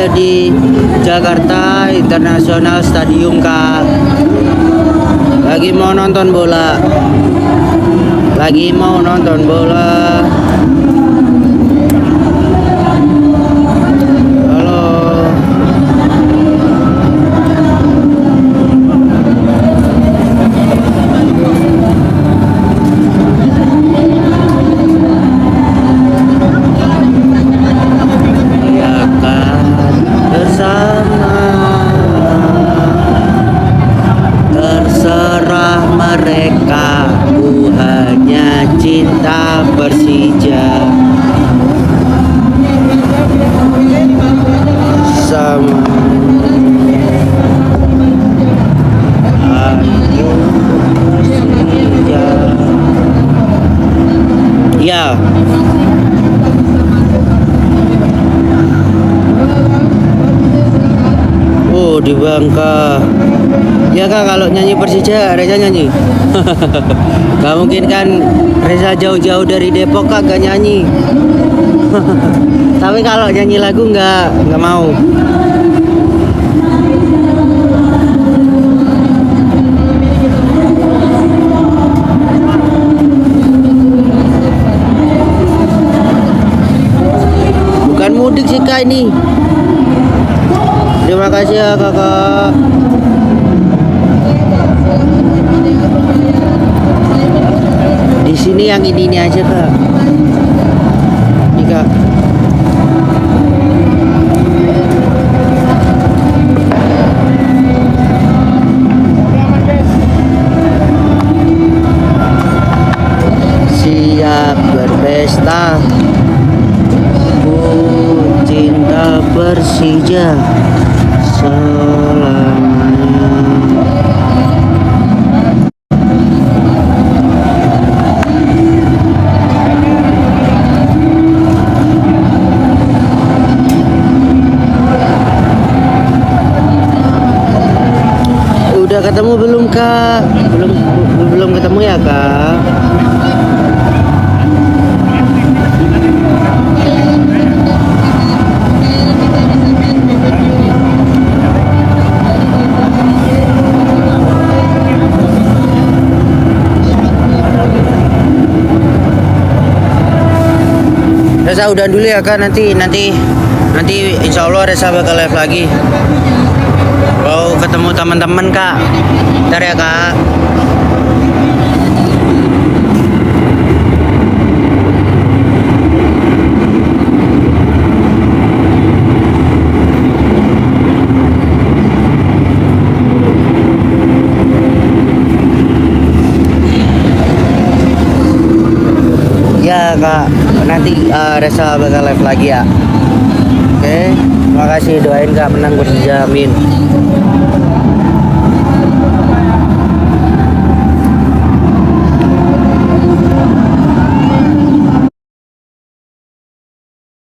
saya di Jakarta International Stadium, Kak. Lagi mau nonton bola. Halo. Ya kan bersama, terserah mereka, ku hanya cinta Persija. Sama ayo Persija. Ya. Oh, di Bangka. Ya Kak, kalau nyanyi Persija Reza nyanyi. Gak mungkin kan, Reza jauh-jauh dari Depok Kak gak nyanyi. Tapi kalau nyanyi lagu nggak mau. Bukan mudik sih Kak ini. Terima kasih ya Kakak. Di sini yang ini aja Kak. Ini Kak. Siap berpesta, ku cinta Persija selamanya. Udah ketemu belum Kak? Belum ketemu ya Kak? Reza udah dulu ya Kak, nanti insya Allah Reza bakal live lagi. Mau ketemu teman-teman Kak, ntar ya Kak. Ya Kak, nanti Reza bakal live lagi ya. Oke, terima kasih, doain Kak menang Persija, amin.